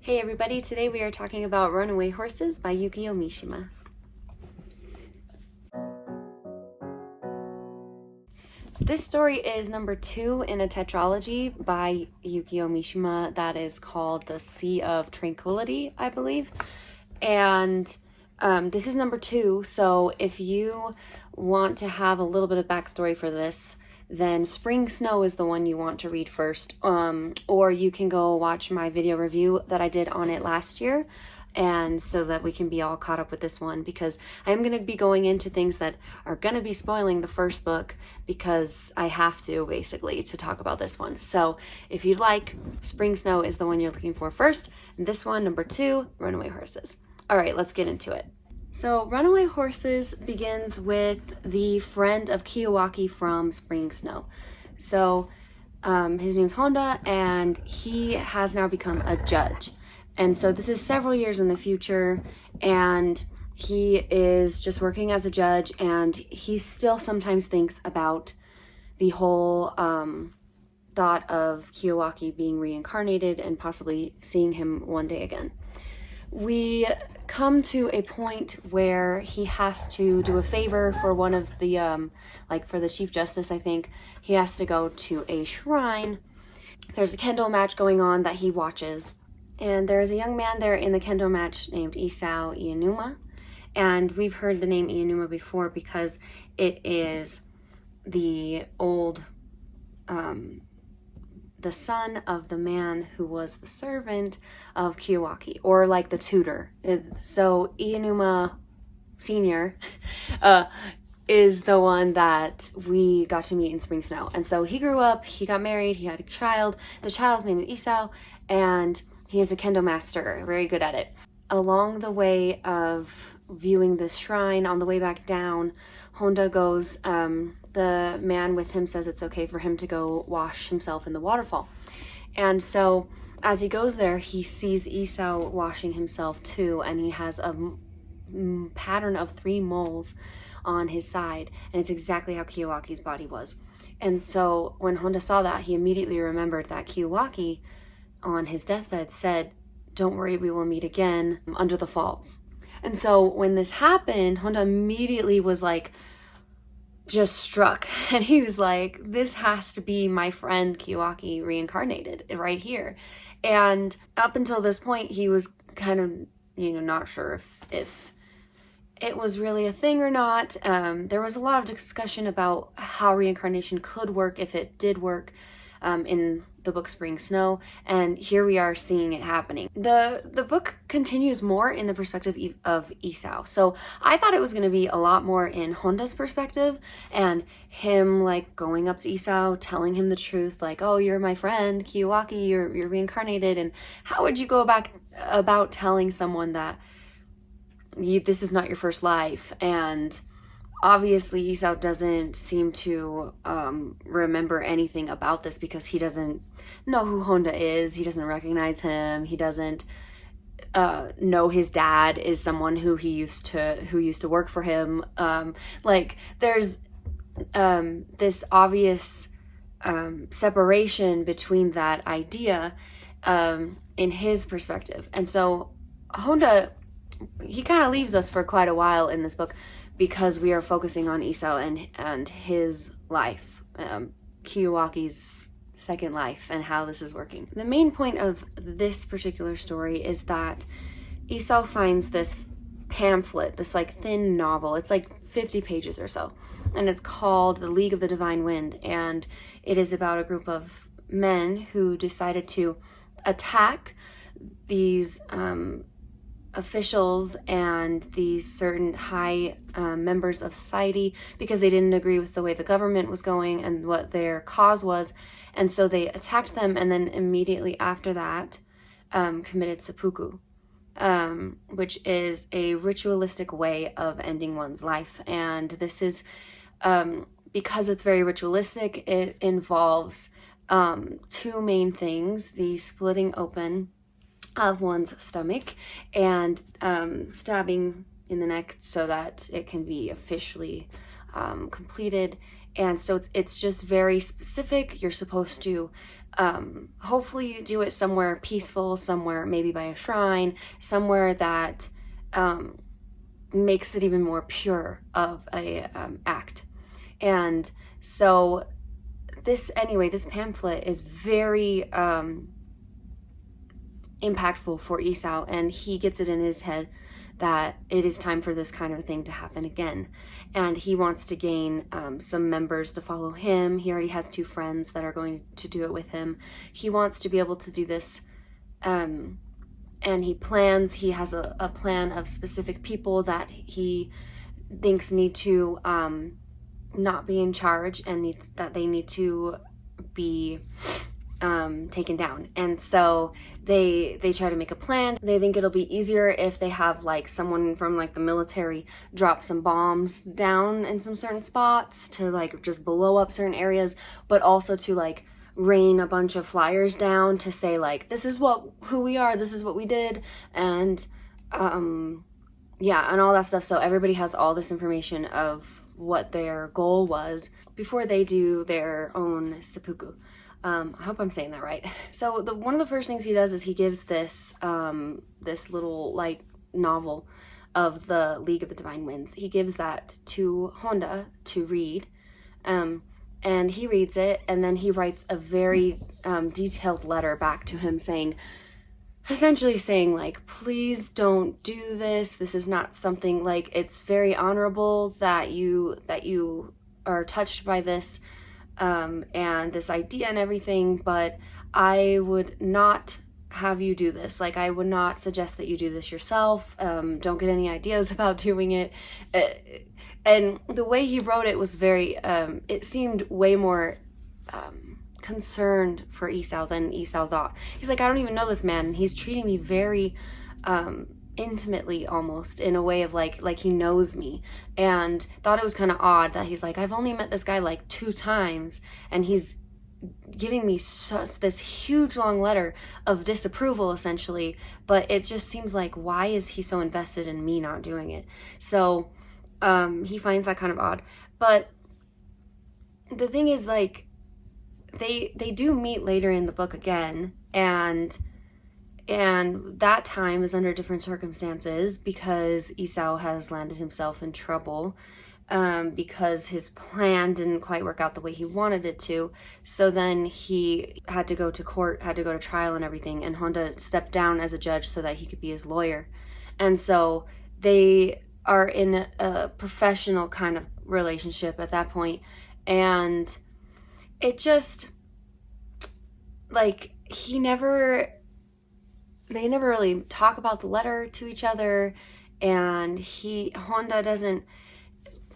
Hey everybody, today we are talking about Runaway Horses by Yukio Mishima. So this story is number 2 in a tetralogy by Yukio Mishima that is called The Sea of Tranquility, I believe. And this is number 2, so if you want to have a little bit of backstory for this, then Spring Snow is the one you want to read first, or you can go watch my video review that I did on it last year, and so that we can be all caught up with this one, because I am going to be going into things that are going to be spoiling the first book, because I have to, basically, to talk about this one. So if you'd like, Spring Snow is the one you're looking for first, and this one, number 2, Runaway Horses. All right, let's get into it. So Runaway Horses begins with the friend of Kiyowaki from Spring Snow. So his name's Honda, and he has now become a judge. And so this is several years in the future, and he is just working as a judge, and he still sometimes thinks about the whole thought of Kiyowaki being reincarnated and possibly seeing him one day again. We come to a point where he has to do a favor for one of the, for the Chief Justice, I think. He has to go to a shrine. There's a kendo match going on that he watches. And there is a young man there in the kendo match named Isao Ianuma. And we've heard the name Ianuma before because it is the old, the son of the man who was the servant of Kiyowaki, or like the tutor. So Ianuma Sr. Is the one that we got to meet in Spring Snow. And so he grew up, he got married, he had a child. The child's name is Isao, and he is a kendo master, very good at it. Along the way of viewing this shrine, on the way back down, Honda goes, the man with him says it's okay for him to go wash himself in the waterfall. And so as he goes there, he sees Isao washing himself too, and he has a pattern of 3 moles on his side, and it's exactly how Kiyowaki's body was. And so when Honda saw that, he immediately remembered that Kiyowaki on his deathbed said, "Don't worry, we will meet again under the falls." And so when this happened, Honda immediately was like, just struck, and he was like, this has to be my friend Kiyowaki reincarnated right here. And up until this point, he was kind of, not sure if it was really a thing or not. There was a lot of discussion about how reincarnation could work, if it did work, in the book Spring Snow, and here we are seeing it happening. The book continues more in the perspective of Isao. So I thought it was going to be a lot more in Honda's perspective, and him like going up to Isao, telling him the truth, like, oh, you're my friend Kiyowaki, you're reincarnated, and how would you go about telling someone that this is not your first life? And obviously, Isao doesn't seem to remember anything about this because he doesn't know who Honda is. He doesn't recognize him. He doesn't know his dad is someone who used to work for him. There's this obvious separation between that idea in his perspective. And so Honda, he kind of leaves us for quite a while in this book, because we are focusing on Isao and his life, Kiyowaki's second life, and how this is working. The main point of this particular story is that Isao finds this pamphlet, this like thin novel. It's like 50 pages or so, and it's called The League of the Divine Wind, and it is about a group of men who decided to attack these officials and these certain high members of society because they didn't agree with the way the government was going and what their cause was. And so they attacked them, and then immediately after that committed seppuku, which is a ritualistic way of ending one's life. And this is because it's very ritualistic, it involves 2 main things: the splitting open of one's stomach and stabbing in the neck so that it can be officially completed. And so it's just very specific. You're supposed to hopefully you do it somewhere peaceful, somewhere maybe by a shrine, somewhere that makes it even more pure of a act. And so this pamphlet is very impactful for Isao, and he gets it in his head that it is time for this kind of thing to happen again. And he wants to gain some members to follow him. He already has 2 friends that are going to do it with him. He wants to be able to do this, and he has a plan of specific people that he thinks need to not be in charge, and that they need to be taken down. And so they try to make a plan. They think it'll be easier if they have like someone from like the military drop some bombs down in some certain spots to like just blow up certain areas, but also to like rain a bunch of flyers down to say like, this is who we are, this is what we did, and yeah, and all that stuff. So everybody has all this information of what their goal was before they do their own seppuku. I hope I'm saying that right. So one of the first things he does is he gives this this little light novel of the League of the Divine Winds. He gives that to Honda to read, and he reads it, and then he writes a very detailed letter back to him essentially saying like, please don't do this. This is not something, like, it's very honorable that you are touched by this and this idea and everything, but I would not have you do this. Like, I would not suggest that you do this yourself. Don't get any ideas about doing it. And the way he wrote it was very, it seemed way more concerned for Isao than Isao thought. He's like, I don't even know this man, and he's treating me very intimately, almost in a way of like he knows me, and thought it was kind of odd that he's like, I've only met this guy like 2 times, and he's giving me this huge long letter of disapproval essentially, but it just seems like, why is he so invested in me not doing it? So he finds that kind of odd. But the thing is, like, they do meet later in the book again, and that time is under different circumstances because Isao has landed himself in trouble because his plan didn't quite work out the way he wanted it to. So then he had to go to court, had to go to trial and everything, and Honda stepped down as a judge so that he could be his lawyer. And so they are in a professional kind of relationship at that point, and it just, like, they never really talk about the letter to each other, and Honda doesn't,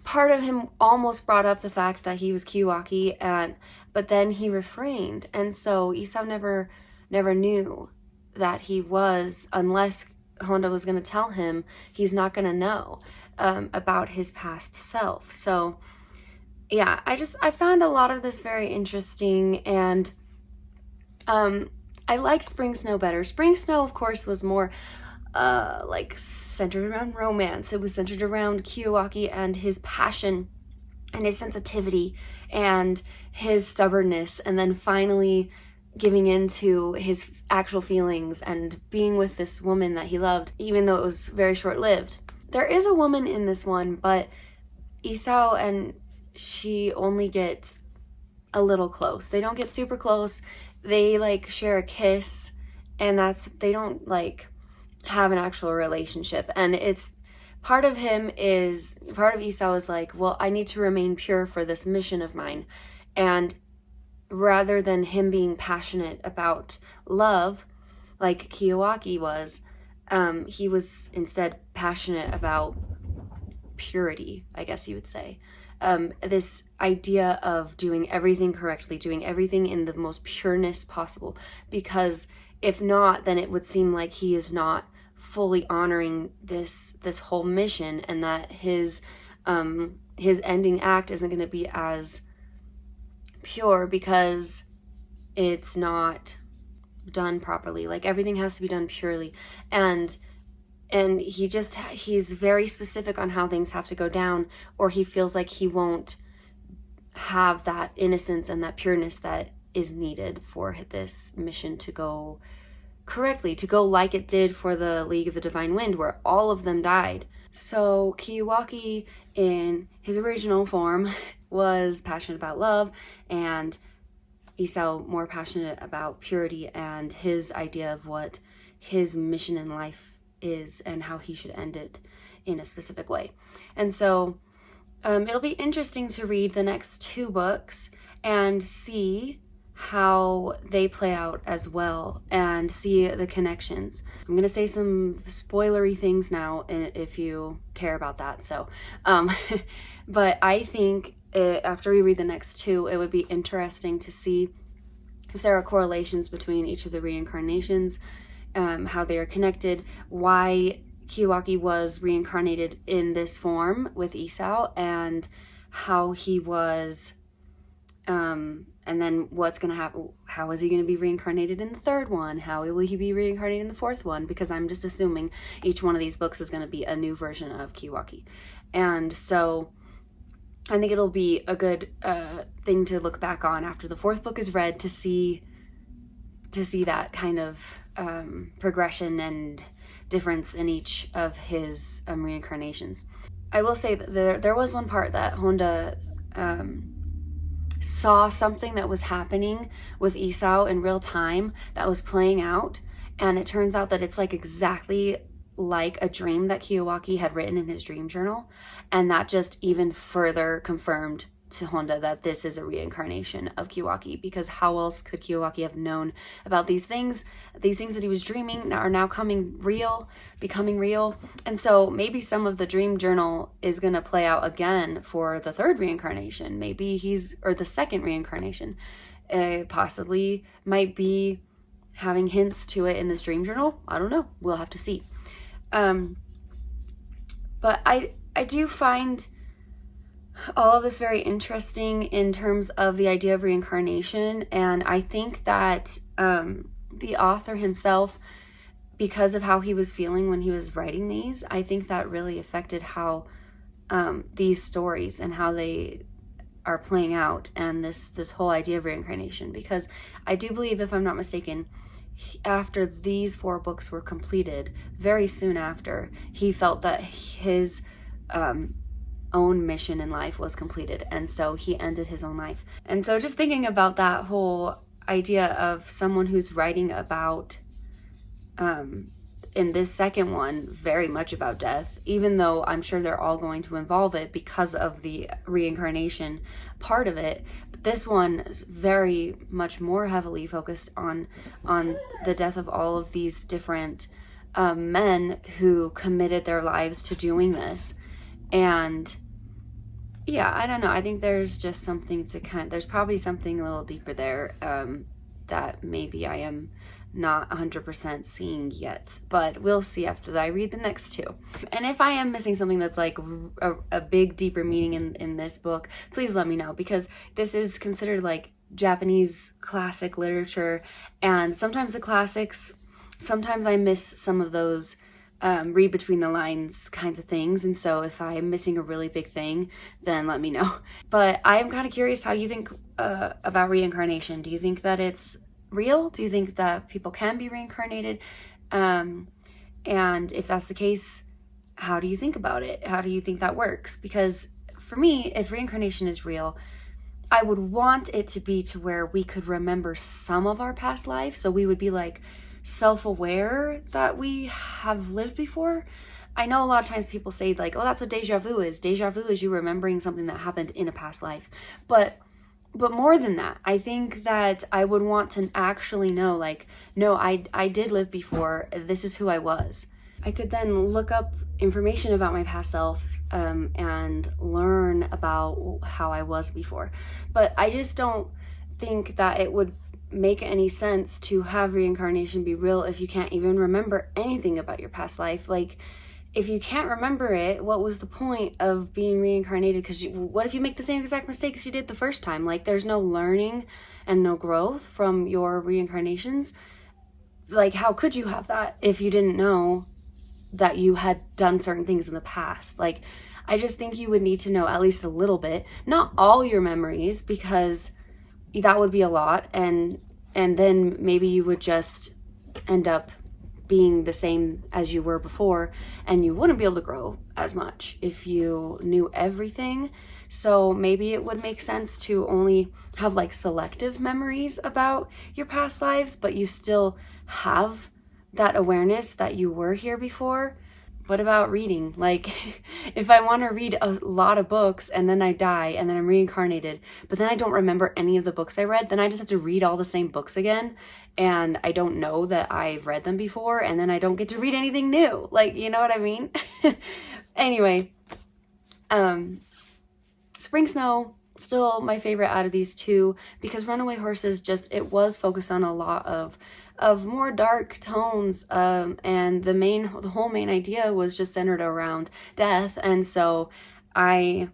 part of him almost brought up the fact that he was Kiwaki, but then he refrained, and so Isao never knew that he was, unless Honda was going to tell him, he's not going to know about his past self. So yeah, I found a lot of this very interesting, and I liked Spring Snow better. Spring Snow, of course, was more like centered around romance. It was centered around Kiwaki and his passion and his sensitivity and his stubbornness, and then finally giving into his actual feelings and being with this woman that he loved, even though it was very short-lived. There is a woman in this one, but Isao and she only get a little close. They don't get super close. They like share a kiss, and they don't like have an actual relationship. And it's part of Isao is like, well, I need to remain pure for this mission of mine. And rather than him being passionate about love like Kiwaki was, he was instead passionate about purity, I guess you would say. This idea of doing everything correctly, doing everything in the most pureness possible, because if not, then it would seem like he is not fully honoring this whole mission, and that his ending act isn't going to be as pure because it's not done properly. Like, everything has to be done purely, and he's very specific on how things have to go down, or he feels like he won't have that innocence and that pureness that is needed for this mission to go correctly, to go like it did for the League of the Divine Wind, where all of them died. So Kiyuaki, in his original form, was passionate about love, and Isao more passionate about purity and his idea of what his mission in life is and how he should end it in a specific way. And so it'll be interesting to read the next 2 books and see how they play out as well, and see the connections. I'm going to say some spoilery things now if you care about that. So, but I think after we read the next 2, it would be interesting to see if there are correlations between each of the reincarnations, how they are connected, why Kiyuaki was reincarnated in this form with Isao, and how he was and then what's going to happen. How is he going to be reincarnated in the 3rd one? How will he be reincarnated in the 4th one? Because I'm just assuming each one of these books is going to be a new version of Kiyuaki. And so I think it'll be a good thing to look back on after the 4th book is read, to see that kind of progression and difference in each of his reincarnations. I will say that there was one part that Honda saw something that was happening with Isao in real time that was playing out, and it turns out that it's like exactly like a dream that Kiyuaki had written in his dream journal, and that just even further confirmed to Honda that this is a reincarnation of Kiyuaki, because how else could Kiyuaki have known about these things that he was dreaming are now becoming real. And so maybe some of the dream journal is going to play out again for the 3rd reincarnation, or the 2nd reincarnation, possibly might be having hints to it in this dream journal. I don't know, we'll have to see. But I do find all of this very interesting in terms of the idea of reincarnation, and I think that the author himself, because of how he was feeling when he was writing these, I think that really affected how these stories and how they are playing out, and this whole idea of reincarnation. Because I do believe, if I'm not mistaken, after these 4 books were completed, very soon after, he felt that his own mission in life was completed, and so he ended his own life. And so just thinking about that whole idea of someone who's writing about in this 2nd one very much about death, even though I'm sure they're all going to involve it because of the reincarnation part of it, but this one is very much more heavily focused on the death of all of these different men who committed their lives to doing this. And yeah, I don't know. I think there's just something there's probably something a little deeper there that maybe I am not 100% seeing yet, but we'll see after I read the next 2. And if I am missing something that's like a big, deeper meaning in this book, please let me know, because this is considered like Japanese classic literature, and sometimes the classics, sometimes I miss some of those read between the lines kinds of things, and so if I'm missing a really big thing, then let me know. But I'm kind of curious how you think about reincarnation. Do you think that it's real? Do you think that people can be reincarnated? And if that's the case, how do you think about it? How do you think that works? Because for me, if reincarnation is real, I would want it to be to where we could remember some of our past lives, so we would be like self-aware that we have lived before. I know a lot of times people say like, oh, that's what deja vu is. Deja vu is you remembering something that happened in a past life. But more than that, I think that I would want to actually know, like, no, I did live before. This is who I was. I could then look up information about my past self and learn about how I was before. But I just don't think that it would make any sense to have reincarnation be real if you can't even remember anything about your past life. Like, if you can't remember it, what was the point of being reincarnated? Because what if you make the same exact mistakes you did the first time? Like, there's no learning and no growth from your reincarnations. Like, how could you have that if you didn't know that you had done certain things in the past? Like, I just think you would need to know at least a little bit, not all your memories, because that would be a lot, and then maybe you would just end up being the same as you were before, and you wouldn't be able to grow as much if you knew everything. So maybe it would make sense to only have like selective memories about your past lives, but you still have that awareness that you were here before. What about reading? Like, if I want to read a lot of books and then I die and then I'm reincarnated, but then I don't remember any of the books I read, then I just have to read all the same books again, and I don't know that I've read them before, and then I don't get to read anything new. Like, you know what I mean? Anyway, Spring Snow, still my favorite out of these two, because Runaway Horses it was focused on a lot of more dark tones, and the whole main idea was just centered around death. And so the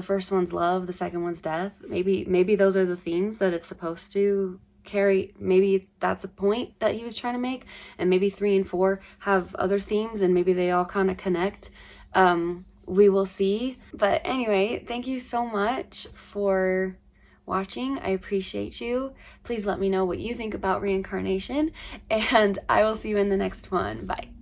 first one's love, the second one's death. Maybe those are the themes that it's supposed to carry. Maybe that's a point that he was trying to make, and maybe 3 and 4 have other themes, and maybe they all kind of connect. We will see. But anyway, thank you so much for watching. I appreciate you. Please let me know what you think about reincarnation, and I will see you in the next one. Bye.